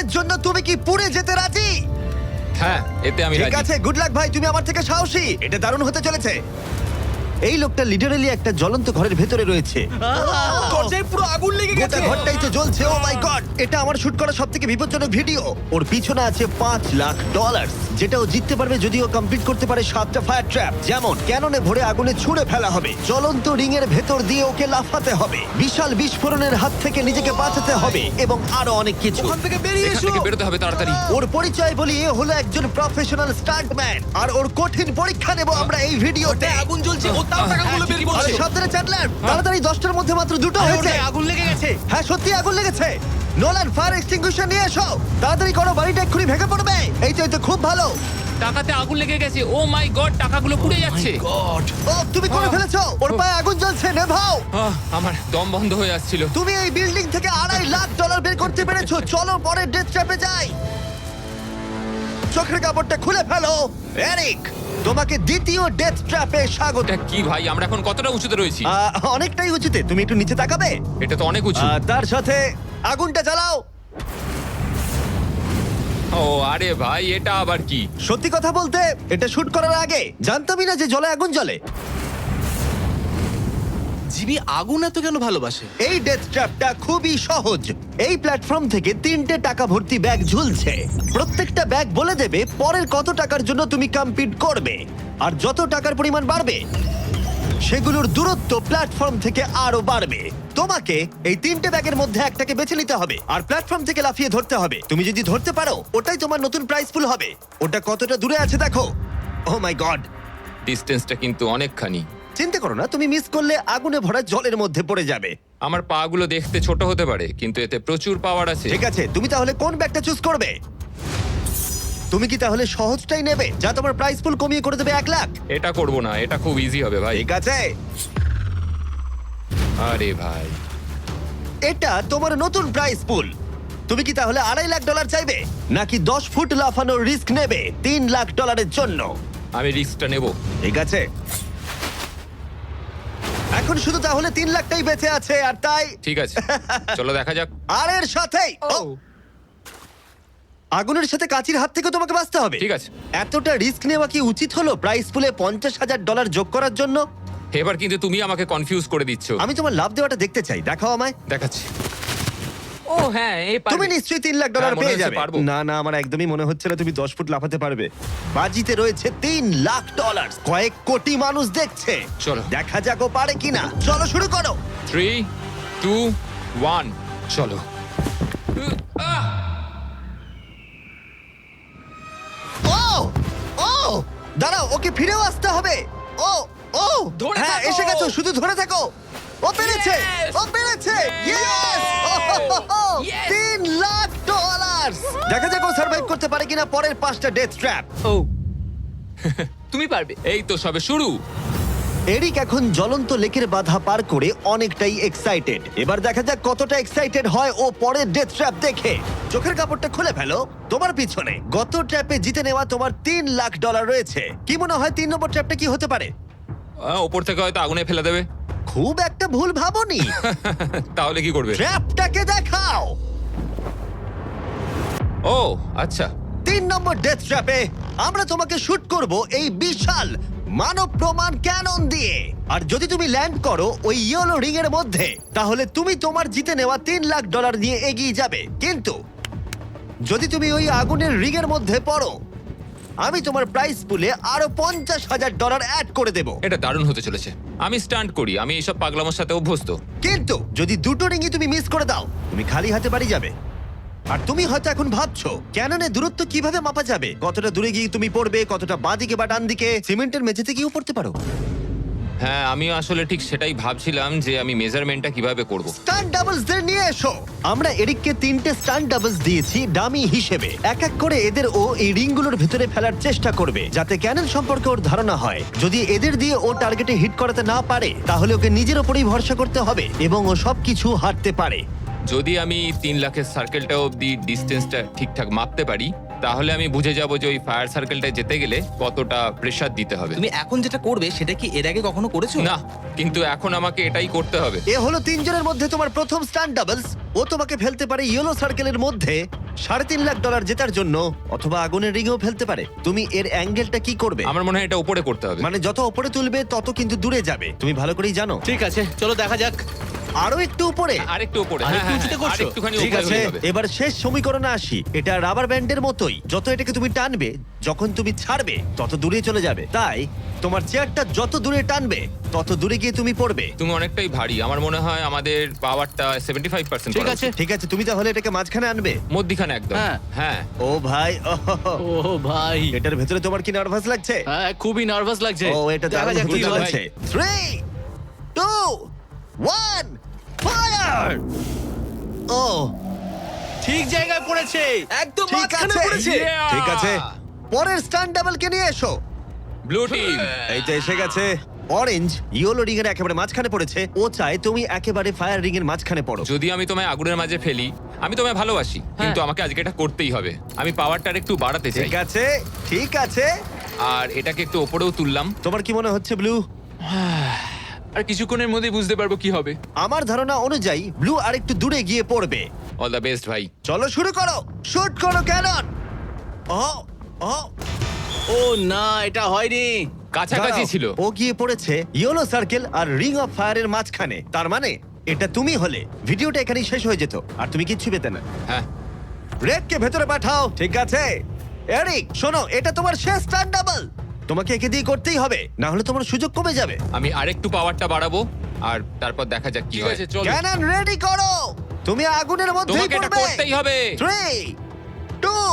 এর জন্য তুমি কি পুড়ে যেতে রাজি? হ্যাঁ, এতে আমি ঠিক রাজি। আছে, গুড লাক ভাই, তুমি আমার থেকে সাহসী। এটা দারুণ হতে চলেছে। এই লোকটা লিটারালি একটা জ্বলন্ত ঘরের ভেতরে রয়েছে। দরজায় পুরো আগুন লেগে গোটা গেছে। ঘরটাই তো জ্বলছে। ও মাই গড, এটা আমার শুট করা সবথেকে বিপজ্জনক ভিডিও। ওর পিছনে আছে $5,00,000, যেটা ও জিততে পারবে যদি ও কমপ্লিট করতে পারে 7টা ফায়ার ট্র্যাপ। যেমন ক্যাননে ভরে আগুনে ছুঁড়ে ফেলা হবে, জ্বলন্ত রিং এর ভেতর দিয়ে ওকে লাফাতে হবে, বিশাল বিস্ফোরণের হাত থেকে নিজেকে বাঁচাতে হবে এবং আরো অনেক কিছু। ওখান থেকে বেরিয়ে এখান এসো। থেকে বেরোতে হবে তাড়াতাড়ি। ওর পরিচয় বলি, এ হলো একজন প্রফেশনাল স্টান্টম্যান, আর ওর কঠিন পরীক্ষা নেব আমরা এই ভিডিওতে। ওটায় আগুন জ্বলছে, ও তাও টাকাগুলো বের আরে করছে। সাবধানে চ্যাটলার, তাড়াতাড়ি 10টার মধ্যে মাত্র 2টো হয়েছে। ওটায় আগুন লেগে গেছে। হ্যাঁ সত্যি আগুন লেগেছে। নোলান, ফায়ার এক্সটিংগুইশার নিয়ে এসো, তাড়াতাড়ি করো, বাড়িটা এক্ষুনি ভেঙে পড়বে। এই তো খুব ভালো। টাকাতে আগুন লেগে গেছে। ও মাই গড, টাকাগুলো পুড়ে যাচ্ছে। গড। ও তুমি করে ফেলেছো, ওর পায়ে আগুন জ্বলছে, নেভাও। আমার দম বন্ধ হয়ে আসছিল। তুমি এই বিল্ডিং থেকে $2.5 লাখ বের করতে পেরেছো। চলো পরের ডেথ ট্র্যাপে যাই। চোখের কাপড়টা খুলে ফেলো। এরিক, তোমাকে দ্বিতীয় ডেথ ট্র্যাপে স্বাগত। এটা কি ভাই, আমরা এখন কতটা উঁচুতে রয়েছি? অনেকটাই উঁচুতে, তুমি একটু নিচে তাকাবে। এটা তো অনেক উঁচু। তার সাথে আগুনটা জ্বালাও। ও আরে ভাই, এটা আবার কি? সত্যি কথা বলতে, এটা শুট করার আগে জানতামই না যে জলে আগুন জ্বলে। জিবি আগুন এত কেন ভালোবাসে? এই ডেথ ট্র্যাপটা খুবই সহজ। এই প্ল্যাটফর্ম থেকে 3টে টাকা ভর্তি ব্যাগ ঝুলছে। প্রত্যেকটা ব্যাগ বলে দেবে পরের কত টাকার জন্য তুমি কম্পিট করবে, আর যত টাকার পরিমাণ বাড়বে সেগুলোর দূরত্ব প্ল্যাটফর্ম থেকে আরো বাড়বে। তোমাকে এই 3টে ব্যাগের মধ্যে একটাকে বেছে নিতে হবে আর প্ল্যাটফর্ম থেকে লাফিয়ে ধরতে হবে। তুমি যদি ধরতে পারো, ওটাই তোমার নতুন প্রাইস পুল হবে। ওটা কতটা দূরে আছে দেখো। ও মাই গড, ডিস্টেন্সটা কিন্তু অনেকখানি। চিন্তা করো না, তুমি মিস করলে আগুনে ভরা জলের মধ্যে পড়ে যাবে। আমার পা গুলো দেখতে ছোট হতে পারে, কিন্তু এতে প্রচুর পাওয়ার আছে। ঠিক আছে, তুমি তাহলে কোন ব্যাগটা চুজ করবে? তুমি কি তাহলে সহজটাই নেবে, যা তোমার প্রাইস পুল কমিয়ে করে দেবে 1 লাখ? এটা করব না, এটা খুব ইজি হবে ভাই। ঠিক আছে, আরে ভাই, এটা তোমার নতুন প্রাইস পুল। তুমি কি তাহলে $2.5 লাখ চাইবে, নাকি 10 ফুট লাফানোর রিস্ক নেবে $3 লাখ জন্য? আমি রিস্কটা নেব। ঠিক আছে, এখন শুধু তাহলে 3 লাখটাই বেঁচে আছে, আর তাই ঠিক আছে, চলো দেখা যাক। আর এর সাথেই আগুনের সাথে কাচির হাত থেকে তোমাকে বাঁচতে হবে। ঠিক আছে। এতটা রিস্ক নেওয়া কি উচিত হলো প্রাইস পুলে $50,000 যোগ করার জন্য? এবার কিন্তু তুমি আমাকে কনফিউজ করে দিচ্ছ। আমি তোমার লাভ দেওয়াটা দেখতে চাই, দেখাও আমায়। দেখাচ্ছি। ও হ্যাঁ, এই তুমি নিশ্চয়ই $3 লাখ হ্যাঁ, মনে পেয়ে হচ্ছে যাবে। পারবো। না না, আমার একদমই মনে হচ্ছে না তুমি 10 ফুট লাফাতে পারবে। বাজিতে রয়েছে $3 লাখ, কয়েক কোটি মানুষ দেখছে। চলো। দেখা যাক ও পারে কিনা। চলো শুরু করো। 3, 2, 1, চলো। ও ও দাঁড়াও, ওকে ফিরেও আসতে হবে। ও ও ধরে হ্যাঁ, থাকো। এসে গেছো, শুধু ধরে থাকো। ও পেরেছে, Yes! ও পেরেছে। ইয়েস! Yes! $3 লাখ। দেখা যাক ও সার্ভাইভ করতে পারে কিনা পরের 5টা ডেথ ট্র্যাপ। ও তুমি পারবে। এই তো সবে শুরু। এরিক এখন জ্বলন্ত লেকের বাধা পার করে অনেকটাই এক্সাইটেড। এবার দেখা যাক কতটা এক্সাইটেড হয় ও পরের ডেথ ট্র্যাপ দেখে। চোখের কাপড়টা খুলে ফেলো। তোমার পিছনে গত ট্র্যাপে জিতে নেওয়া তোমার $3 লাখ রয়েছে। কি মনে হয় 3 নম্বর ট্র্যাপটা কি হতে পারে? ওপর থেকে হয়তো আগুনে ফেলে দেবে। খুব একটা ভুল ভাবনি। তাহলে কি করবে? ট্র্যাপটাকে দেখাও। ও আচ্ছা। 3 নম্বর ডেথ ট্র্যাপে আমরা তোমাকে শুট করব এই বিশাল মানব প্রমাণ ক্যানন দিয়ে। আর যদি তুমি ল্যান্ড করো ওই ইয়েলো রিং এর মধ্যে, তাহলে তুমি তোমার জিতে নেওয়া $3 লাখ নিয়ে এগিয়ে যাবে। কিন্তু যদি তুমি ওই আগুনের রিং এর মধ্যে পড়ো, আমি তোমার প্রাইস পুলে আরো $50,000 অ্যাড করে দেব। এটা দারুণ হতে চলেছে। আমি স্টান্ট করি, আমি এইসব পাগলামোর সাথে অভ্যস্ত। কিন্তু যদি 2টো রিংই তুমি মিস করে দাও, তুমি খালি হাতে বাড়ি যাবে। আর তুমি হয়তো এখন ভাবছো, ক্যাননের দূরত্ব কিভাবে মাপা যাবে? কতটা দূরে গিয়ে তুমি পড়বে, কতটা বাঁদিকে বা ডান দিকে? সিমেন্টের মেঝেতে গিয়েও পড়তে পারো। হ্যাঁ, আমি আসলে ঠিক সেটাই ভাবছিলাম যে আমি মেজারমেন্টটা কিভাবে করব। স্টান্ট ডাবলসদের নিয়ে এসো। আমরা এরিককে 3টে স্টান্ট ডাবলস দিয়েছি ডামি হিসেবে। এক এক করে এদের ও এই রিংগুলোর ভেতরে ফেলার চেষ্টা করবে, যাতে ক্যানন সম্পর্কে ওর ধারণা হয়। যদি এদের দিয়ে ও টার্গেটে হিট করাতে না পারে, তাহলে ওকে নিজের ওপরেই ভরসা করতে হবে এবং ও সবকিছু হারতে পারে। যদি আমি 3 লাখের সার্কেলটা অবধি ডিস্টেন্সটা ঠিকঠাক মাপতে পারি, তাহলে আমি বুঝে যাব যে ওই ফায়ার সার্কেলটায় যেতে গেলে কতটা প্রেসার দিতে হবে। তুমি এখন যেটা করবে সেটা কি এর আগে কখনো করেছো? না, কিন্তু এখন আমাকে এটাই করতে হবে। এ হলো 3 জনের মধ্যে তোমার প্রথম স্টান্ট ডাবলস। ও তোমাকে ফেলতে পারে ইয়েলো সার্কেলের মধ্যে, $3.5 লাখ জেতার জন্য অথবা আগুনের রিংও ফেলতে পারে। তুমি এর অ্যাঙ্গেলটা কি করবে? আমার মনে হয় এটা উপরে করতে হবে। মানে যত উপরে তুলবে তত কিন্তু দূরে যাবে, তুমি ভালো করেই জানো। ঠিক আছে, চলো দেখা যাক। আরো একটু উপরে। আরেকটু উপরে। আরেকটু হ্যাঁ, উঁচুতে হ্যাঁ, করছো? আরেকটুখানি ঠিক উপরে আছে, হলে হবে। এবার শেষ সমীকরণে আসি। এটা রাবার ব্যান্ডের মতোই, যত এটাকে তুমি টানবে, যখন তুমি ছাড়বে তত দূরে চলে যাবে। তাই তোমার চেয়ারটা যত দূরে টানবে তত দূরে গিয়ে তুমি পড়বে। তুমি অনেকটাই ভারী, আমার মনে হয় আমাদের পাওয়ারটা 75%। ঠিক আছে। ঠিক আছে, তুমি তাহলে এটাকে মাঝখানে আনবে। মধ্যিখানে একদম। হ্যাঁ। হ্যাঁ। ও ভাই, ও ভাই, এটার ভেতরে তোমার কি নার্ভাস লাগছে? হ্যাঁ খুবই নার্ভাস লাগছে। ও, এটা দেখা দারুণ যাক হতে কি হয়। চলেছে। 3, 2, 1, ফায়ার! ও, ঠিক জায়গায় পড়েছে, একদম ঠিক মাঝখানে আছে। পড়েছে। Yeah! ঠিক আছে, পরের স্টান্ট ডাবলকে নিয়ে এসো। Blue team. এই তো এসে গেছে। অরেঞ্জ ইয়েলো রিং এর একেবারে মাঝখানে পড়েছে। ও চায় তুমি একেবারে ফায়ার রিং এর মাঝখানে পড়ো। যদি আমি তোমায় আগুনের মাঝে ফেলি, আমি তোমায় ভালোবাসি, কিন্তু আমাকে আজকে এটা করতেই হবে। আমি পাওয়ারটা একটু বাড়াতে চাই, ঠিক আছে, ঠিক আছে। আর এটাকে একটু ওপরেও তুললাম। তোমার কি মনে হচ্ছে ব্লু? আর কিছুক্ষণের মধ্যেই বুঝতে পারবো কি হবে। আমার ধারণা অনুযায়ী ব্লু আরেকটু দূরে গিয়ে পড়বে। অল দ্য বেস্ট ভাই। চলো শুরু করো, শুট করো ক্যানন। ও, ও, ও না, এটা হয়নি। কাছাকাছি দাঁড়াও। ছিল। ও গিয়ে পড়েছে ইয়েলো সার্কেল আর রিং অফ ফায়ারের মাঝখানে। তার মানে এটা তুমি হলে ভিডিওটা এখানেই শেষ হয়ে যেত আর তুমি কিচ্ছু পেতে না। হ্যাঁ। রেডকে ভেতরে পাঠাও। ঠিক আছে এরিক, শোনো, এটা তোমার শেষ টার্ন ডাবল। তোমাকে একে দিয়ে করতেই হবে, না হলে তোমার সুযোগ কমে যাবে। আমি আরেকটু পাওয়ারটা বাড়াবো, আর তারপর দেখা যাক কি ঠিক হয়। আছে, চলো। ক্যানন রেডি করো, তুমি আগুনের মধ্যেই তোমাকে এটা পড়বে। করতেই হবে। 3, 2,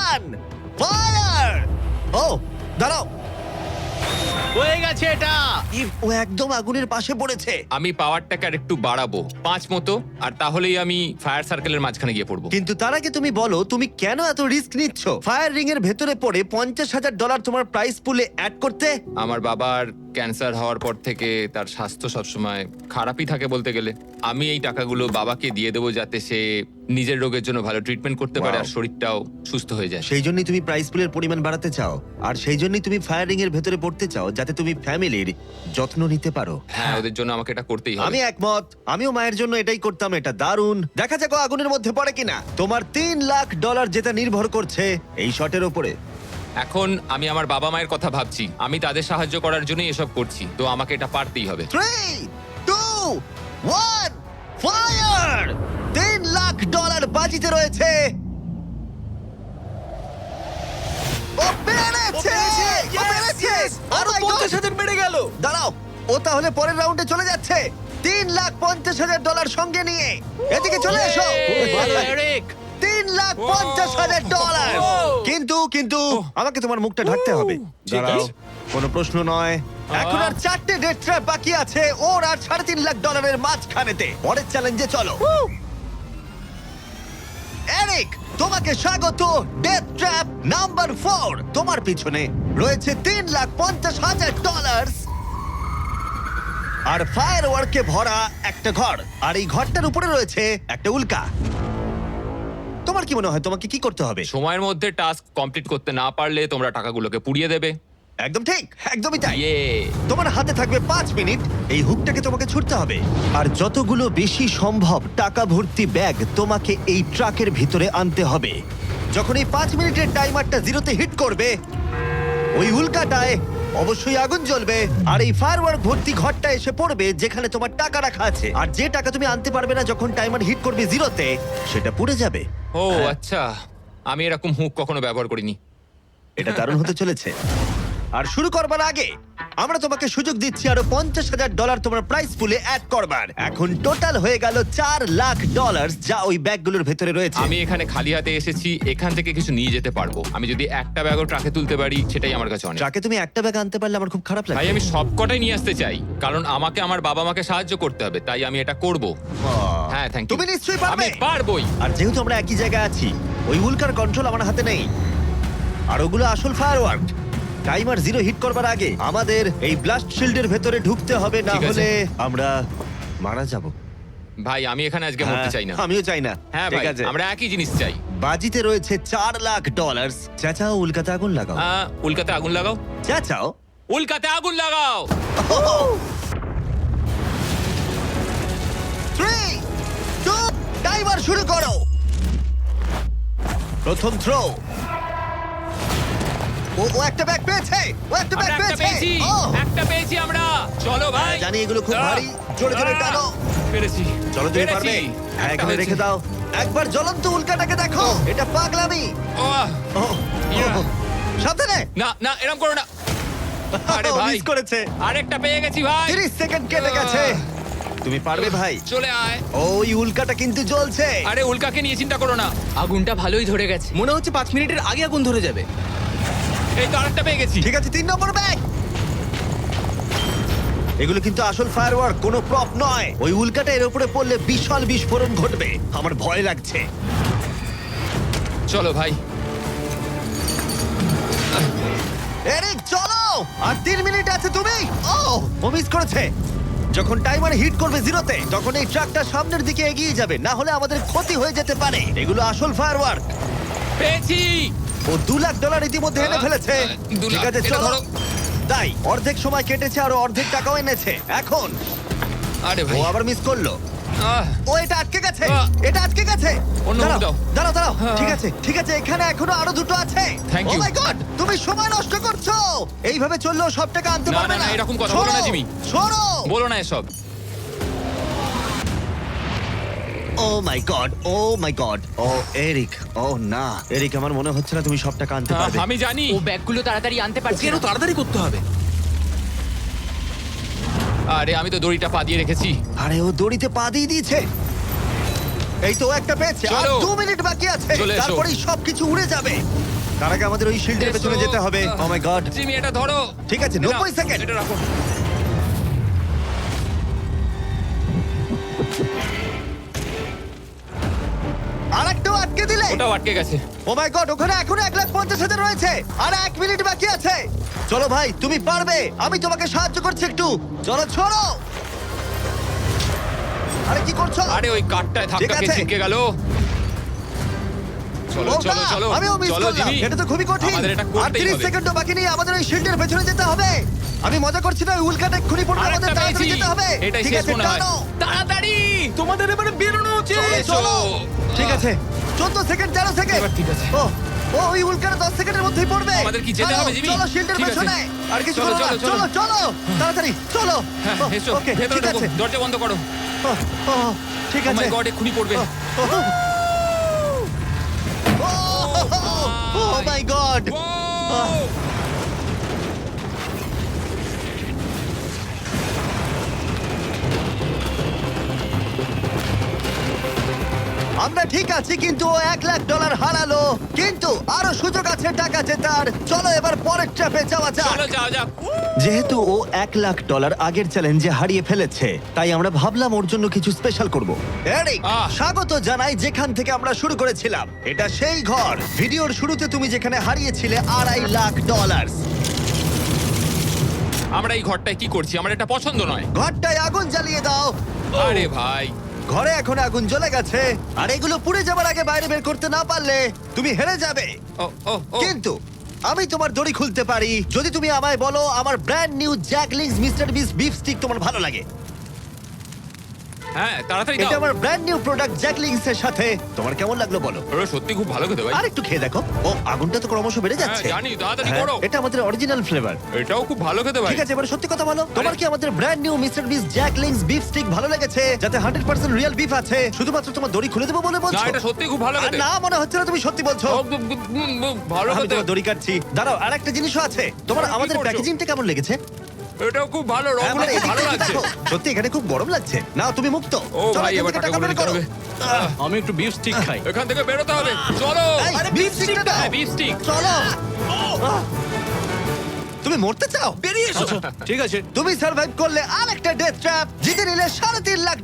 1, ফায়ার! ও, দাঁড়াও, হয়ে গেছে এটা। ও একদম আগুনের পাশে পড়েছে। আমি পাওয়ারটাকে আর একটু বাড়াবো 5 মতো, আর তাহলেই আমি ফায়ার সার্কেলের মাঝখানে গিয়ে পড়বো। কিন্তু তার আগে তুমি বলো, তুমি কেন এত রিস্ক নিচ্ছ ফায়ার রিং এর ভেতরে পড়ে $50,000 তোমার প্রাইস পুলে অ্যাড করতে? আমার বাবার ক্যান্সার হওয়ার পর থেকে তার স্বাস্থ্য সবসময় খারাপই থাকে বলতে গেলে। আমি এই টাকাগুলো বাবাকে দিয়ে দেবো, যাতে সে নিজের রোগের জন্য ভালো ট্রিটমেন্ট করতে পারে, Wow. আর শরীরটাও সুস্থ হয়ে যায়। সেই জন্যই তুমি প্রাইস পুলের পরিমাণ বাড়াতে চাও, আর সেই জন্যই তুমি ফায়ার রিং এর ভেতরে পড়তে চাও, যাতে তুমি ফ্যামিলির যত্ন নিতে পারো। হ্যাঁ, ওদের জন্য আমাকে এটা করতেই হবে। আমি একমত, আমিও মায়ের জন্য এটাই করতাম। এটা দারুণ। দেখা যাক ও আগুনের মধ্যে পড়ে কিনা। তোমার $3 লাখ জেতা নির্ভর করছে এই শটের উপরে। এখন আমি আমার বাবা মায়ের কথা ভাবছি, আমি তাদের সাহায্য করার জন্যই এসব করছি, তো আমাকে এটা পারতেই হবে। 3, 2, 1, ফায়ার! $3 লাখ বাজিতে রয়েছে। ও পেরেছে! ও পেরেছে! আরো Oh my God! 50,000 বেড়ে গেল। দাঁড়াও, ও তাহলে পরের রাউন্ডে চলে যাচ্ছে $3,50,000 সঙ্গে নিয়ে। এদিকে চলে এসো। ভালো, এরিক। $3,50,000। কিন্তু কিন্তু আমাকে তোমার মুখটা ঢাকতে হবে। ঠিক দাঁড়াও, আছে। কোনো প্রশ্ন নয়। এখন আর 4টে ডেথ ট্র্যাপ বাকি আছে, ওর আর $3.5 লাখ মাঝখানেতে। পরের চ্যালেঞ্জে চলো। এরিক, তোমাকে স্বাগত ডেথ ট্র্যাপ নাম্বার 4। তোমার পিছনে রয়েছে $3,50,000 আর ফায়ার ওয়ার্কে ভরা একটা ঘর, আর এই ঘরটার উপরে রয়েছে একটা উল্কা। তোমার কি মনে হয় তোমাকে কি করতে হবে? সময়ের মধ্যে টাস্ক কমপ্লিট করতে না পারলে তোমরা টাকাগুলোকে পুড়িয়ে দেবে। একদম ঠিক, একদমই তাই। ইয়ে। তোমার হাতে থাকবে 5 মিনিট, এই হুকটাকে তোমাকে ছুটতে হবে, আর যতগুলো বেশি সম্ভব টাকা ভর্তি ব্যাগ তোমাকে এই ট্রাকের ভিতরে আনতে হবে। যখন এই 5 মিনিটের টাইমারটা জিরোতে হিট করবে, ওই উল্কাটায় অবশ্যই আগুন জ্বলবে, আর এই ফায়ারওয়ার্ক ভর্তি ঘরটা এসে পড়বে যেখানে তোমার টাকা রাখা আছে। আর যে টাকা তুমি আনতে পারবে না যখন টাইমার হিট করবে জিরোতে, সেটা পুড়ে যাবে। ও আচ্ছা, আমি এরকম হুক কখনো ব্যবহার করিনি। এটা দারুণ হতে চলেছে। আর শুরু করবার আগে আমরা তোমাকে সুযোগ দিচ্ছি আরো $50,000 তোমার প্রাইস পুলে অ্যাড করবার। এখন টোটাল হয়ে গেল $4,00,000, যা ওই ব্যাগগুলোর ভেতরে রয়েছে। আমি এখানে খালি হাতে এসেছি, এখান থেকে কিছু নিয়ে যেতে পারবো। আমি যদি একটা ব্যাগও ট্রাকে তুলতে পারি, সেটাই আমার কাছে অনেক। ট্রাকে তুমি একটা ব্যাগ আনতে পারলে আমার খুব খারাপ লাগে। ভাই, আমি সবকটাই নিয়ে আসতে চাই, কারণ আমাকে আমার বাবা মাকে সাহায্য করতে হবে, তাই আমি এটা করব। হ্যাঁ, থ্যাংক ইউ। তুমি নিশ্চয়ই পারবে। আমি পারবোই। আর যেহেতু আমরা একই জায়গায় আছি, ওই উল্কার কন্ট্রোল আমার হাতে নেই, আর ওগুলো আসল ফায়ারওয়ার্ক। টাইমার জিরো হিট করবার আগে আমাদের এই ব্লাস্ট শিল্ডের ভেতরে ঢুকতে হবে, না ঠিক আছে। হলে আমরা মারা যাব। ভাই, আমি এখানে আজকে মরতে চাই না। আমিও চাই না। হ্যাঁ ঠিক ভাই, আছে, আমরা একই জিনিস চাই। বাজিতে রয়েছে $4,00,000। চাচাও উল্কাতে আগুন লাগাও। উল্কাতে আগুন লাগাও। চাচাও উল্কাতে আগুন লাগাও। 3, 2, টাইমার শুরু করো। প্রথম থ্রো। ও একটা ব্যাগ পেয়েছে, ও একটা ব্যাগ আমরা একটা পেয়েছে। পেয়েছি, ও, একটা পেয়েছি আমরা। চলো ভাই। জানি এগুলো খুব ভারী, জোরে জোরে টানো। পেরেছি। চলো তুমি পেরেছি। পারবে। হ্যাঁ, একটা এখানে হয়েছে। রেখে দাও। একবার জ্বলন্ত উল্কাটাকে দেখো, এটা পাগলামি। ওহ, ও, ইয়া। সাবধানে। না না এরকম করো না। আরে ভাই মিস করেছে। আরেকটা পেয়ে গেছি ভাই। 30 সেকেন্ড কেটে গেছে। তুমি পারবে ভাই। চলে আয়। ওই উল্কাটা কিন্তু জ্বলছে। আরে উল্কাকে নিয়ে চিন্তা করো না। আগুনটা ভালোই ধরে গেছে। মনে হচ্ছে 5 মিনিটের আগে আগুন ধরে যাবে। এই তো আরেকটা পেয়ে গেছি। ঠিক আছে, 3 নম্বর ব্যাগ। এগুলো কিন্তু আসল ফায়ারওয়ার্ক, কোনো প্রপ নয়। ওই উল্কাটা এর উপরে পড়লে বিশাল বিস্ফোরণ ঘটবে। আমার ভয় লাগছে। চলো ভাই। এরিক চলো, আর 3 মিনিট আছে। তুমি ও মিস করেছে। যখন টাইমার হিট করবে জিরোতে, তখন এই ট্রাকটা সামনের দিকে এগিয়ে যাবে, না হলে আমাদের ক্ষতি হয়ে যেতে পারে। এগুলো আসল ফায়ারওয়ার্ক। পেয়েছি। ও $2 লাখ ইতিমধ্যে এনে ফেলেছে। 2 ঠিক লাখ, আছে এটা চলো। ধরো। তাই অর্ধেক সময় কেটেছে আর অর্ধেক টাকাও এনেছে। এখন আরে ও ভাই। আবার মিস করলো। ও এটা আটকে গেছে, আহ। এটা আটকে গেছে। অন্য দাঁড়াও, দাও। দাঁড়াও দাঁড়াও। হ্যাঁ। ঠিক আছে ঠিক আছে, এখানে এখনো আরো দুটো আছে। Thank ও you. মাই গড, তুমি সময় নষ্ট করছো। এইভাবে চললেও সব টাকা আনতে না, পারবে না, না। না, এরকম কথা বলো না, সরো, জিমি। সরো। বলো না এসব। ও মাই গড, ও মাই গড। ও এরিক, ও না এরিক, আমার মনে হচ্ছে না তুমি সব টাকা আনতে পারবে। আমি জানি। ও ব্যাগগুলো তাড়াতাড়ি আনতে পারছে ওকে না। আরো তাড়াতাড়ি করতে হবে। আরে আমি তো দড়িটা পা দিয়ে রেখেছি। আরে ও দড়িতে পা দিয়ে দিয়েছে। এই তো ও একটা পেয়েছে। আর চলো। 2 মিনিট বাকি আছে, চলে এসো। তারপরেই সবকিছু উড়ে যাবে। তার আগে আমাদের ওই শিল্ডের পেছনে এসো। যেতে হবে। ও মাই গড। জিমি এটা ধরো। ঠিক আছে, এটা- 90 সেকেন্ড। এটা রাখো। আরেকটাও আটকে দিলে। ওটাও আটকে গেছে। ও মাই গড, ওখানে এখনো 1,50,000 রয়েছে। আর 1 মিনিট বাকি আছে। চলো ভাই, তুমি পারবে। আমি তোমাকে সাহায্য করছি একটু। চলো ছোড়ো। আরে কি করছো? আরে ওই কাঠটায় ঠিক ধাক্কা খেয়ে আছে। ছিটকে গেল। চলো ও চলো না, চলো। আমিও মিস চলো করলাম। জিমি। এটা তো খুবই কঠিন। আমাদের এটা আর করতেই 30 হবে। সেকেন্ডও বাকি নেই, আমাদের ওই শিল্ডের পেছনে যেতে হবে। আমি মজা করছি না, ওই উল্কাটা এক্ষুনি পড়বে, আরেকটা আমাদের তাড়াতাড়ি পেয়েছি। যেতে হবে। এটাই ঠিক শেষ আছে, মনে হয়। টানো। তাড়াতাড়ি। তোমাদের এবারে বেরোনো উচিত। চলো, এসো। চলো। ঠিক আছে, 14 সেকেন্ড, 13 সেকেন্ড। এবার ঠিক আছে। ও ও ওই উল্কাটা 10 সেকেন্ডের মধ্যেই পড়বে। আমাদের কি যেতে চলো, হবে, জিমি? চলো শিল্ডের ঠিক আছে। পেছনে। আর কিছু চলো, করো না। চলো, চলো চলো। চলো তাড়াতাড়ি চলো। হ্যাঁ ও, এসো। ওকে, ভেতরে ঠিক ঢোকো। আছে। দরজা বন্ধ করো। ও, ও, ঠিক ও আছে। মাই গড, এক্ষুনি পড়বে। ও মাই গড। ও! আমরা ঠিক আছি, কিন্তু ও $1 লাখ হারালো। কিন্তু আরো সুযোগ আছে টাকা জেতার। চলো এবার পরের ট্র্যাপে যাওয়া যাক। চলো যাও যাক। যেহেতু ও $1 লাখ আগের চ্যালেঞ্জে হারিয়ে ফেলেছে, তাই আমরা ভাবলাম ওর জন্য কিছু স্পেশাল করব। এরিক, আহ। স্বাগত জানাই যেখান থেকে আমরা শুরু করেছিলাম। এটা সেই ঘর, ভিডিওর শুরুতে তুমি যেখানে হারিয়েছিলে $2.5 লাখ। আমরা এই ঘরটায় কি করছি? আমার এটা পছন্দ নয়। ঘরটায় আগুন জ্বালিয়ে দাও। আরে ভাই। ঘরে এখন আগুন জ্বলে গেছে, আর এগুলো পুড়ে যাবার আগে বাইরে বের করতে না পারলে তুমি হেরে যাবে। ও ও ও। কিন্তু আমি তোমার দড়ি খুলতে পারি যদি তুমি আমায় বলো আমার ব্র্যান্ড নিউ জ্যাকলিংস মিস্টার বিস বিফ স্টিক তোমার ভালো লাগে। হ্যাঁ তাড়াতাড়ি এটা দাও। আমার ব্র্যান্ড নিউ প্রোডাক্ট জ্যাকলিংস এর সাথে। তোমার কেমন লাগলো বলো? ওরা সত্যি খুব ভালো খেতে ভাই। আর একটু খেয়ে দেখো। ও আগুনটা তো ক্রমশ বেড়ে হ্যাঁ, যাচ্ছে। জানি, তাড়াতাড়ি হ্যাঁ, করো। এটা আমাদের অরিজিনাল ফ্লেভার। এটাও খুব ভালো খেতে ভাই। ঠিক আছে, এবার সত্যি কথা বলো, তোমার কি আমাদের ব্র্যান্ড নিউ মিস্টার বিস জ্যাকলিংস বিফ স্টিক ভালো লেগেছে, যাতে 100% রিয়েল বিফ আছে? শুধুমাত্র তোমার দড়ি খুলে দেবো বলে না বলছো? এটা সত্যি খুব ভালো আর খেতে। না, মনে হচ্ছে না তুমি সত্যি বলছো। ভালো আমি খেতে। তোমার দড়ি কাটছি। দাঁড়াও, আর একটা জিনিসও আছে। তোমার কি আমাদের করছো? প্যাকেজিংটা কেমন লেগেছে? এটাও খুব ভালো, হ্যাঁ, রংগুলো মানে খুব ভালো এদিকে লাগছে। দেখো। সত্যি এখানে খুব গরম লাগছে। না, তুমি মুক্ত। ও চলো, ভাই, এখান এবার থেকে টাকা টাকা বের নিতে করো। হবে। আমি একটু বিফ স্টিক খাই। এখান থেকে বেরোতে হবে। চলো। এই, beef stick টা দাও। হ্যাঁ, beef stick। চলো। তুমি মরতে চাও? বেরিয়ে এসো। ঠিক আছে। তুমি সার্ভাইভ করলে আরেকটা ডেথ ট্র্যাপ, জিতে নিলে $3.5 লাখ।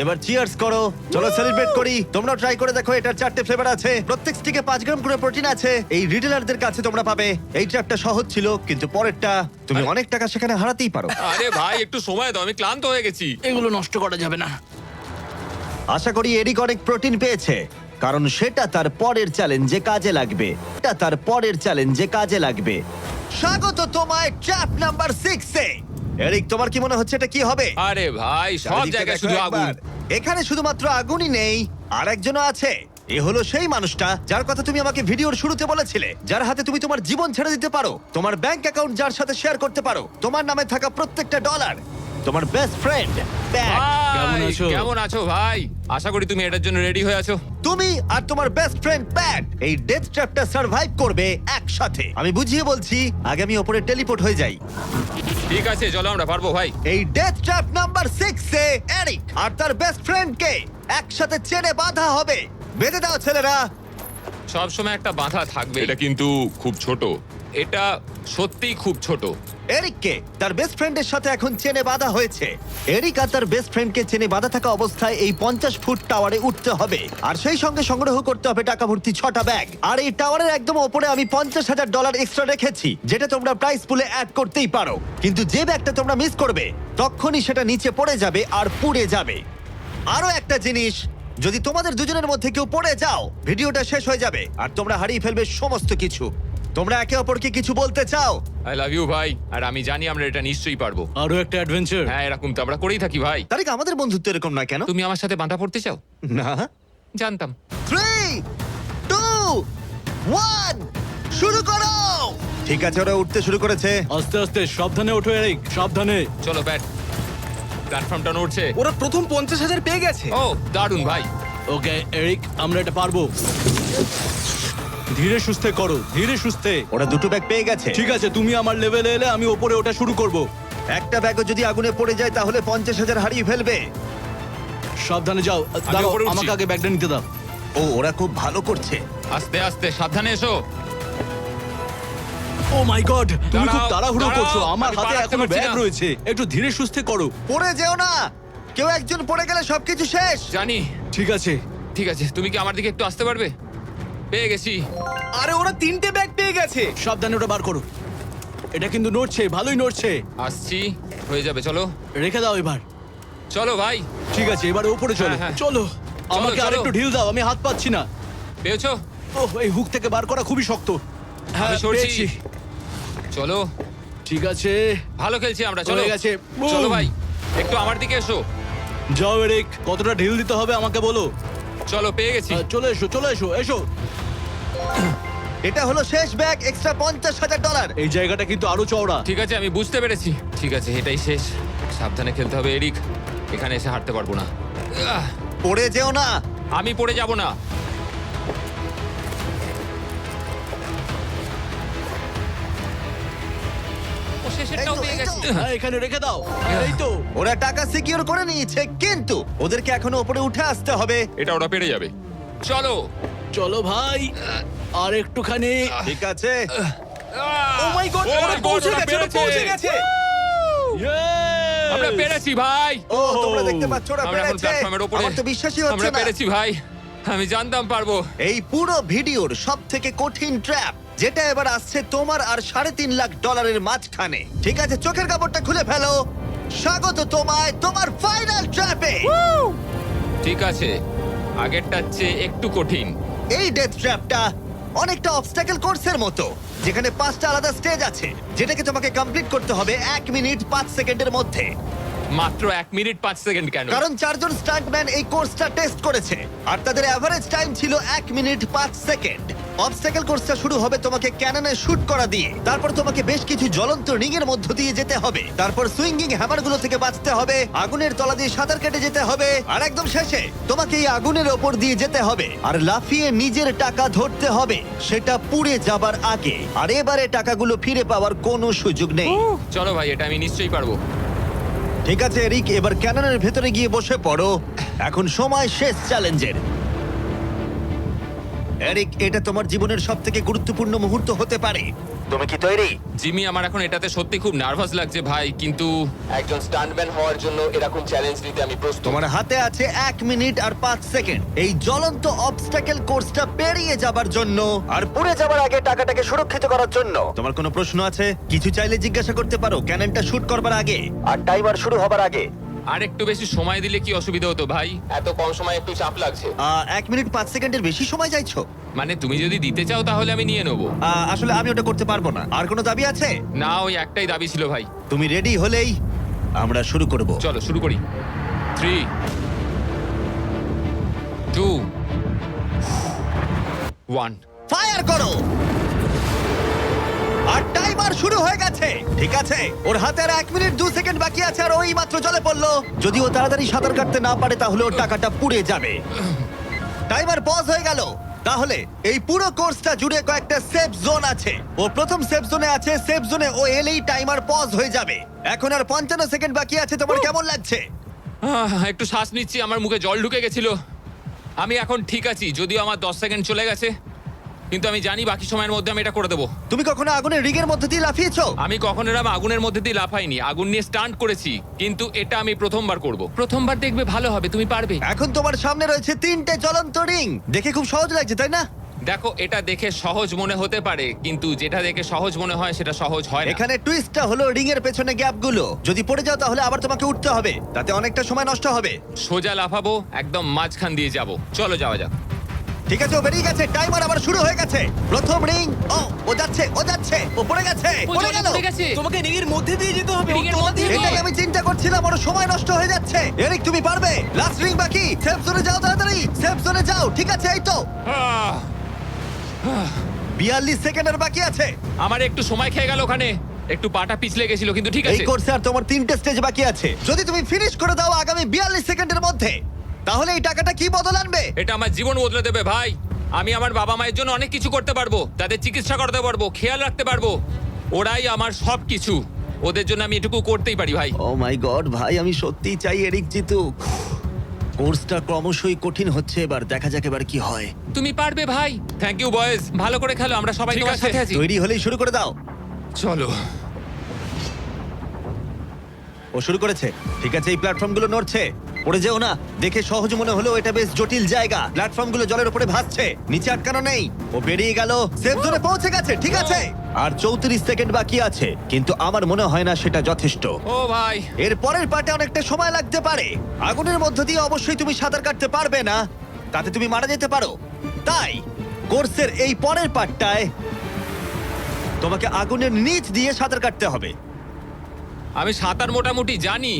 এবার চিয়ার্স করো, চলো সেলিব্রেট করি। তোমরা ট্রাই করে দেখো, এটার 4টে ফ্লেভার আছে, প্রত্যেক স্টিকে 5 গ্রাম করে প্রোটিন আছে। এই রিটেলারদের কাছে তোমরা পাবে। এই ট্র্যাপটা সহজ ছিল, কিন্তু পরেরটা তুমি অনেক টাকা সেখানে হারাতেই পারো। আরে ভাই একটু সময় দাও, আমি ক্লান্ত হয়ে গেছি। এগুলো নষ্ট করা যাবে না। আশা করি এরিক অনেক প্রোটিন পেয়েছে, কারণ সেটা তার পরের চ্যালেঞ্জে কাজে লাগবে। এটা তার পরের চ্যালেঞ্জে কাজে লাগবে। স্বাগত তোমায় ট্র্যাপ নাম্বার 6 এ। এরিক, তোমার কি মনে হচ্ছে এটা কি হবে? আরে ভাই সব চারিদিকে জায়গায় দেখো শুধু আগুন। একবার। এখানে শুধুমাত্র আগুনই নেই, আর একজনও আছে। এ হলো সেই মানুষটা যার কথা তুমি আমাকে ভিডিওর শুরুতে বলেছিলে, যার হাতে তুমি তোমার জীবন ছেড়ে দিতে পারো, তোমার ব্যাংক অ্যাকাউন্ট যার সাথে শেয়ার করতে পারো, তোমার নামে থাকা প্রত্যেকটা ডলার, তোমার বেস্ট ফ্রেন্ড প্যাট। কেমন ভাই, আছো? কেমন আছো ভাই? আশা করি তুমি এটার জন্য রেডি হয়ে আছো। তুমি আর তোমার বেস্ট ফ্রেন্ড প্যাট এই ডেথ ট্র্যাপটা সার্ভাইভ করবে একসাথে। আমি বুঝিয়ে বলছি, আগে আমি ওপরে টেলিপোর্ট হয়ে যাই। ঠিক আছে, চলো আমরা পারবো ভাই। এই ডেথ ট্র্যাপ নাম্বার 6 এ এরিক আর তার বেস্ট ফ্রেন্ডকে একসাথে চেনে বাঁধা হবে। বেঁধে দাও ছেলেরা। সব সময় একটা বাধা থাকবে। এটা কিন্তু খুব ছোট। এটা সত্যিই খুব ছোট। এরিককে তার বেস্ট ফ্রেন্ডের সাথে এখন চেনে বাঁধা হয়েছে। এরিক আর তার বেস্ট ফ্রেন্ডকে চেনে বাঁধা থাকা অবস্থায় এই 50 ফুট টাওয়ারে উঠতে হবে, আর সেই সঙ্গে সংগ্রহ করতে হবে টাকা ভর্তি 6টা ব্যাগ। আর এই টাওয়ারের একদম ওপরে আমি $50,000 এক্সট্রা রেখেছি, যেটা তোমরা প্রাইস পুলে অ্যাড করতেই পারো। কিন্তু যে ব্যাগটা তোমরা মিস করবে তখনই সেটা নিচে পড়ে যাবে আর পুড়ে যাবে। আরো একটা জিনিস, যদি তোমাদের দুজনের মধ্যে কেউ পড়ে যাও, ভিডিওটা শেষ হয়ে যাবে আর তোমরা হারিয়ে ফেলবে সমস্ত কিছু। তোমরা একে অপরকে কিছু বলতে চাও? আই লাভ ইউ ভাই, আর আমি জানি আমরা এটা নিশ্চয়ই পারবো। আরো একটা অ্যাডভেঞ্চার। হ্যাঁ, এরকম তো আমরা করেই থাকি ভাই। তারিক, আমাদের বন্ধুত্ব এরকম নয় কেন? তুমি আমার সাথে বাঁধা পড়তে চাও? না। জানতাম। 3, 2, 1, শুরু করো। ঠিক আছে, ওরা উঠতে শুরু করেছে। আস্তে আস্তে, সাবধানে ওঠো এরিক, সাবধানে। চলো ব্যাট, প্ল্যাটফর্মটা নড়ছে। ওরা প্রথম 50,000 পেয়ে গেছে। ও দারুণ ভাই। ওকে এরিক, আমরা এটা পারবো। ধীরে সুস্থে করো, ধীরে সুস্থে। ওরা দুটো ব্যাগ পেয়ে গেছে। ঠিক আছে, তুমি আমার লেভেলে এলে আমি ওপরে ওটা শুরু করব। একটা ব্যাগও যদি আগুনে পড়ে যায় তাহলে 50,000 হারিয়ে ফেলবে। সাবধানে যাও। দাঁড়াও, উপরে উঠছি। আমাকে আগে ব্যাগটা নিতে দাও। ও, ওরা খুব ভালো করছে। আস্তে আস্তে, সাবধানে এসো। ও মাই গড, তুমি খুব দাঁড়াও, তাড়াহুড়ো দাঁড়াও, করছো। আমার আমি হাতে পা রাখতে এখনো পারছি ব্যাগ না। রয়েছে, একটু ধীরে সুস্থে করো। পড়ে যেও না, কেউ একজন পড়ে গেলে সবকিছু শেষ। জানি। ঠিক আছে। ঠিক আছে, তুমি কি আমার দিকে একটু আসতে পারবে? পেয়ে গেছি। আরে ওরা 3টে ব্যাগ পেয়ে গেছে। সাবধানে ওটা বার করো। এটা কিন্তু নড়ছে, ভালোই নড়ছে। আসছি, হয়ে যাবে, চলো। রেখে দাও এবার। চলো ভাই। ঠিক আছে, এবারে উপরে চলো। হ্যাঁ, হ্যাঁ। চলো, আমাকে চলো। আরেকটু ঢিল দাও, আমি হাত পাচ্ছি না। পেয়েছো? ওহ, এই হুক থেকে বার করা খুবই শক্ত। হ্যাঁ, আমি সরছি। পেয়েছি। চলো, ঠিক আছে, ভালো খেলছি আমরা। চলো, হয়ে গেছে। চলো বুম। ভাই, একটু আমার দিকে এসো। যাও এরিক, কতটা ঢিল দিতে হবে আমাকে বলো। চলো, পেয়ে গেছি। চলে এসো, চলে এসো, এসো। এটা হলো শেষ ব্যাগ, এক্সট্রা $50,000। এই জায়গাটা কিন্তু আরো চওড়া। ঠিক আছে, আমি বুঝতে পেরেছি। ঠিক আছে, এটাই শেষ। সাবধানে খেলতে হবে এরিক, এখানে এসে হারতে পারবো না। আহ, পড়ে যেও না। আমি পড়ে যাব না। ও শেষেরটাও এই তো, পেয়ে এই গেছি। তো। হ্যাঁ, এখানে রেখে দাও। এই তো। ওরা টাকা সিকিউর করে নিয়েছে, কিন্তু ওদেরকে এখনো উপরে উঠে আসতে হবে। এটা ওরা পেরে যাবে। চলো। চলো ভাই, আর একটুখানি। ঠিক আছে। ও মাই গড, Oh ওরা my God, পৌঁছে ওরা গেছে, ওরা পেরেছে। পৌঁছে গেছে। Yes! আমরা পেরেছি ভাই। ও, তোমরা দেখতে পাচ্ছ ওরা আমরা এখন পেরেছে। প্ল্যাটফর্মের উপরে। আমার তো বিশ্বাসই আমরা হচ্ছে না। পেরেছি ভাই, আমি জানতাম পারবো। এই পুরো ভিডিওর সবথেকে কঠিন ট্র্যাপ, যেটা এবার আসছে তোমার আর $3.5 লাখ মাঝখানে। ঠিক আছে, চোখের কাপড়টা খুলে ফেলো। স্বাগত তোমায় তোমার ফাইনাল ট্র্যাপে। ঠিক আছে, আগেরটার চেয়ে একটু কঠিন। এই ডেথ ট্র্যাপটা অনেকটা অবস্টাকেল কোর্সের মতো, যেখানে 5টা আলাদা স্টেজ আছে, যেটাকে তোমাকে কমপ্লিট করতে হবে 1 মিনিট 5 সেকেন্ডের মধ্যে। মাত্র 1 মিনিট 5 সেকেন্ড কেন? কারণ 4 জন স্টান্টম্যান এই কোর্সটা টেস্ট করেছে, আর তাদের এভারেজ টাইম ছিল 1 মিনিট 5 সেকেন্ড। অবস্টাকেল কোর্সটা শুরু হবে তোমাকে ক্যাননে শুট করা দিয়ে, তারপর তোমাকে বেশ কিছু জ্বলন্ত রিং এর মধ্য দিয়ে যেতে হবে, তারপর সুইঙ্গিং হ্যামারগুলো থেকে বাঁচতে হবে, আগুনের তলা দিয়ে সাঁতার কেটে যেতে হবে, আর একদম শেষে তোমাকে এই আগুনের ওপর দিয়ে যেতে হবে আর লাফিয়ে নিজের টাকা ধরতে হবে, সেটা পুড়ে যাবার আগে। আর এবারে টাকাগুলো ফিরে পাওয়ার কোনো সুযোগ নেই। চলো ভাই, এটা আমি নিশ্চয়ই পারবো। ঠিক আছে এরিক, এবার ক্যাননের ভেতরে গিয়ে বসে পড়ো। এখন সময় শেষ চ্যালেঞ্জের। এরিক, এটা তোমার জীবনের সবথেকে গুরুত্বপূর্ণ মুহূর্ত হতে পারে। তুমি কি তৈরি? জিমি, আমার এখন এটাতে সত্যি খুব নার্ভাস লাগছে ভাই, কিন্তু একজন স্টান্টম্যান হওয়ার জন্য এরকম চ্যালেঞ্জ নিতে আমি প্রস্তুত। তোমার হাতে আছে 1 মিনিট আর 5 সেকেন্ড এই জ্বলন্ত অবস্টাকেল কোর্সটা পেরিয়ে যাবার জন্য আর পুড়ে যাবার আগে টাকাটাকে সুরক্ষিত করার জন্য। তোমার কোনো প্রশ্ন আছে? কিছু চাইলে জিজ্ঞাসা করতে পারো ক্যাননটা শুট করবার আগে আর টাইমার শুরু হবার আগে। আর একটু বেশি সময় দিলে কি অসুবিধা হতো ভাই? এত কম সময় একটু চাপ লাগছে। 1 মিনিট 5 সেকেন্ডের বেশি সময় চাইছো? মানে তুমি যদি দিতে চাও তাহলে আমি নিয়ে নেবো। আসলে আমি ওটা করতে পারবো না। আর কোনো দাবি আছে? না, ওই একটাই দাবি ছিল ভাই। তুমি রেডি হলেই আমরা শুরু করব। চলো শুরু করি। 3, 2, 1 ফায়ার করো। আর টাইমার শুরু হয়ে গেছে। ঠিক আছে, ওর হাতে আর 1 মিনিট 2 সেকেন্ড বাকি আছে, আর ওই মাত্র জলে পড়লো। যদি ও তাড়াতাড়ি সাঁতার কাটতে না পারে তাহলে ওর টাকাটা পুড়ে যাবে। টাইমার পজ হয়ে গেল। তাহলে এই পুরো কোর্সটা জুড়ে কয়েকটা সেফ জোন আছে। ও প্রথম সেফ জোনে আছে। সেফ জোনে ও এলেই টাইমার পজ হয়ে যাবে। এখন আর 55 সেকেন্ড বাকি আছে। তোমার কেমন লাগছে? একটু শ্বাস নিচ্ছি, আমার মুখে জল ঢুকে গেছিল। আমি এখন ঠিক আছি, যদিও আমার 10 সেকেন্ড চলে গেছে, কিন্তু আমি জানি বাকি সময়ের মধ্যে আমি এটা করে দেবো। তুমি কখনো আগুনের রিগের মধ্যে দিয়ে লাফিয়েছো? আমি কখনো এরম আগুনের মধ্যে দিয়ে লাফাইনি, আগুন নিয়ে স্টান্ট করেছি, কিন্তু এটা আমি প্রথমবার করব। প্রথমবার দেখবে ভালো হবে, তুমি পারবে। এখন তোমার সামনে রয়েছে 3টে জ্বলন্ত রিং। দেখে খুব সহজ লাগছে, তাই না? দেখো, এটা দেখে সহজ মনে হতে পারে, কিন্তু যেটা দেখে সহজ মনে হয় সেটা সহজ হয় না। এখানে টুইস্টটা হলো রিং এর পেছনে গ্যাপগুলো। যদি পড়ে যাও তাহলে আবার তোমাকে উঠতে হবে, তাতে অনেকটা সময় নষ্ট হবে। সোজা লাফাবো, একদম মাঝখান দিয়ে যাব। চলো যাওয়া যাক। ঠিক আছে, ও বেরিয়ে গেছে। টাইমার আবার শুরু হয়ে গেছে। প্রথম রিং। ও যাচ্ছে, ও পড়ে গেছে। পড়ে গেল। তোমাকে রিংয়ের মধ্যে দিয়ে যেতে হবে। রিংয়ের মধ্যে দিয়ে। এটাই আমি চিন্তা করছিলাম, ওর সময় নষ্ট হয়ে যাচ্ছে। এরিক, তুমি পারবে। লাস্ট রিং বাকি। সেফ জোনে যাও, তাড়াতাড়ি সেফ জোনে যাও। ঠিক আছে, এই তো আহ, 42 সেকেন্ডের বাকি আছে। আমার একটু সময় খেয়ে গেল ওখানে, একটু পাটা পিছলে গেছিল, কিন্তু ঠিক এই আছে। কোর্সে আর তোমার 3টে স্টেজ বাকি আছে। যদি তুমি ফিনিশ করে দাও আগামী 42 সেকেন্ডের মধ্যে, তাহলে এই টাকাটা কি বদল আনবে? এটা আমার জীবন বদলে দেবে ভাই। আমি আমার বাবা মায়ের জন্য অনেক কিছু করতে পারবো, তাদের চিকিৎসা করতে পারবো, খেয়াল রাখতে পারবো। ওরাই আমার সব কিছু, ওদের জন্য আমি এটুকু করতেই পারি ভাই। ও মাই গড ভাই, আমি সত্যিই চাই এরিক জিতুক। কোর্সটা ক্রমশই কঠিন হচ্ছে, এবার দেখা যাক এবার কি হয়। তুমি পারবে ভাই। থ্যাংক ইউ বয়েজ, ভালো করে খেলো, আমরা সবাই তোমার সাথে আছি। তৈরি হলেই শুরু করে দাও। চলো। ও শুরু করেছে। ঠিক আছে, এই প্ল্যাটফর্মগুলো নড়ছে। পড়ে যেও না। দেখে সহজ মনে হলেও এটা বেশ জটিল জায়গা। প্ল্যাটফর্মগুলো জলের উপরে ভাসছে, নিচে আটকানো নেই। ও বেরিয়ে গেল, সেফ জোনে পৌঁছে গেছে। ঠিক আছে, আর 34 সেকেন্ড বাকি আছে, কিন্তু আমার মনে হয় না সেটা যথেষ্ট। ও ভাই, এর পরের পার্টে অনেকটা সময় লাগতে পারে। আগুনের মধ্য দিয়ে অবশ্যই তুমি সাঁতার কাটতে পারবে না, তাতে তুমি মারা যেতে পারো। তাই কোর্সের এই পরের পার্টটায় তোমাকে আগুনের নিচ দিয়ে সাঁতার কাটতে হবে। আমি সাঁতার মোটামুটি জানি,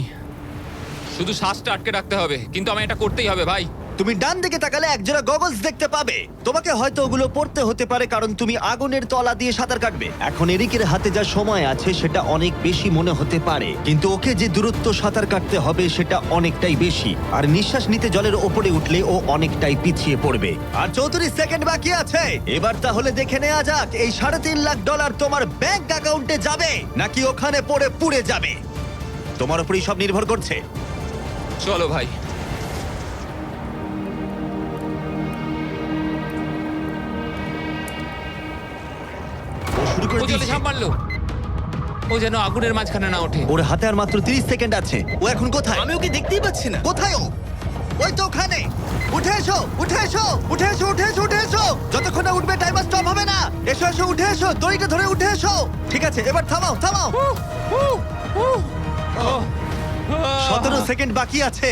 শুধু শ্বাসটা আটকে রাখতে হবে, কিন্তু আমি এটা করতেই হবে ভাই। তুমি ডান দিকে তাকালে একজোড়া গগলস দেখতে পাবে। তোমাকে হয়তো ওগুলো পড়তে হতে পারে, কারণ তুমি আগুনের তলা দিয়ে সাঁতার কাটবে। এখন এরিকের হাতে যা সময় আছে সেটা অনেক বেশি মনে হতে পারে, কিন্তু ওকে যে দূরত্ব সাঁতার কাটতে হবে সেটা অনেকটাই বেশি। আর নিঃশ্বাস নিতে জলের ওপরে উঠলে ও অনেকটাই পিছিয়ে পড়বে। আর 34 সেকেন্ড বাকি আছে। এবার তাহলে দেখে নেওয়া যাক এই $3.5 লাখ তোমার ব্যাংক অ্যাকাউন্টে যাবে নাকি ওখানে পড়ে পুড়ে যাবে। তোমার উপরই সব নির্ভর করছে। চলো ভাই। ও শুরু করে ও জলে দিয়েছে। ঝাঁপ মারলো, ও যেন আগুনের মাঝখানে না ওঠে। ওর হাতে আর মাত্র 30 সেকেন্ড আছে। ও এখন কোথায়? আমি ওকে দেখতেই পাচ্ছি না। কোথায় ও? ওই তো ওখানে। উঠে এসো, উঠে এসো, উঠে এসো, উঠে এসো, উঠে এসো। যতক্ষণ না উঠবে টাইমার স্টপ হবে না। এসো এসো, উঠে এসো, দড়িটা ধরে উঠে এসো। ঠিক আছে, এবার থামাও, থামাও। 17 সেকেন্ড বাকি আছে।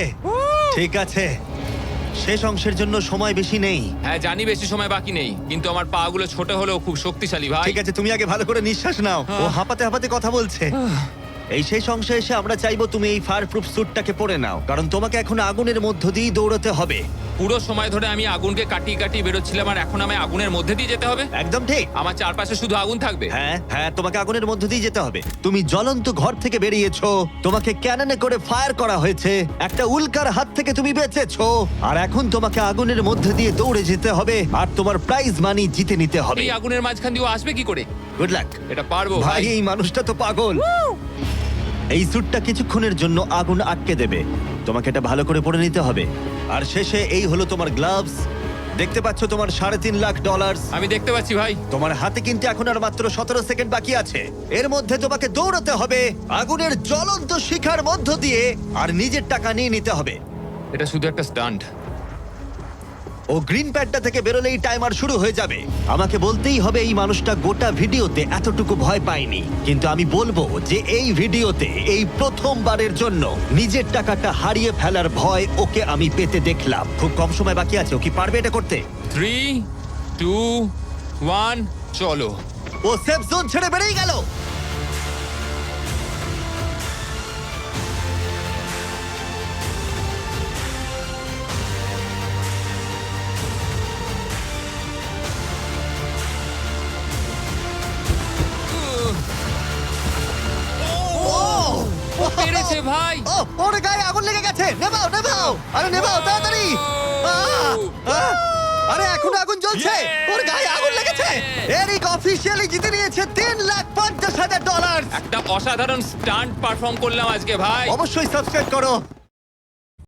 ঠিক আছে, শেষ অংশের জন্য সময় বেশি নেই। হ্যাঁ জানি বেশি সময় বাকি নেই, কিন্তু আমার পা গুলো ছোট হলেও খুব শক্তিশালী ভাই। ঠিক আছে, তুমি আগে ভালো করে নিঃশ্বাস নাও। ও হাঁপাতে হাঁপাতে কথা বলছে। এই শেষ অংশে এসে আমরা চাইবো তুমি এই ফায়ার প্রুফ স্যুটটাকে পরে নাও, কারণ তোমাকে এখন আগুনের মধ্য দিয়েই দৌড়াতে হবে। পুরো সময় ধরে আমি আগুনকে কাটিয়ে কাটিয়ে বেরোচ্ছিলাম, আর এখন আমি আগুনের মধ্যে দিয়ে যেতে হবে। একদম ঠিক। আমার চারপাশে শুধু আগুন থাকবে। হ্যাঁ হ্যাঁ, তোমাকে আগুনের মধ্য দিয়ে যেতে হবে। তুমি জ্বলন্ত ঘর থেকে বেরিয়েছো, তোমাকে ক্যাননে করে ফায়ার করা হয়েছে, একটা উল্কার হাত থেকে তুমি বেঁচেছো, আর এখন তোমাকে আগুনের মধ্যে দিয়ে দৌড়ে যেতে হবে, আর তোমার প্রাইজ মানি জিতে নিতে হবে। এই আগুনের মাঝখান দিয়ে ও আসবে কি করে? Good luck. এটা পারবো ভাই, ভাই। এই মানুষটা তো পাগল। এই স্যুটটা কিছুক্ষণের জন্য আগুন আটকে দেবে, তোমাকে এটা ভালো করে পরে নিতে হবে। আর শেষে এই হলো তোমার গ্লাভস। দেখতে পাচ্ছ তোমার $3.5 লাখ। আমি দেখতে পাচ্ছি ভাই। তোমার হাতে কিন্তু এখন আর মাত্র 17 সেকেন্ড বাকি আছে। এর মধ্যে তোমাকে দৌড়াতে হবে আগুনের জ্বলন্ত শিখার মধ্য দিয়ে, আর নিজের টাকা নিয়ে নিতে হবে। এটা শুধু একটা স্টান্ট। ও গ্রিন প্যাডটা থেকে বেরোলেই টাইমার শুরু হয়ে যাবে। আমাকে বলতেই হবে এই মানুষটা গোটা ভিডিওতে এতটুকু ভয় পায়নি, কিন্তু আমি বলবো যে এই ভিডিওতে এই প্রথমবারের জন্য নিজের টাকাটা হারিয়ে ফেলার ভয় ওকে আমি পেতে দেখলাম। খুব কম সময় বাকি আছে, ও কি পারবে এটা করতে? 3, 2, 1, চলো। ও সেফ জোন ছেড়ে বেরিয়ে গেল। গেছে ভাই। ও ওর গায়ে আগুন লেগে গেছে। নেভাও নেভাও, আরে নেভাও তাড়াতাড়ি। আহ! আহ! আরে এখন আগুন জ্বলছে, ওর গায়ে আগুন লেগেছে। এরিক অফিসিয়ালি জিতে নিয়েছে $3,50,000। একটা অসাধারণ স্টান্ট পারফর্ম করলাম আজকে ভাই। অবশ্যই সাবস্ক্রাইব করো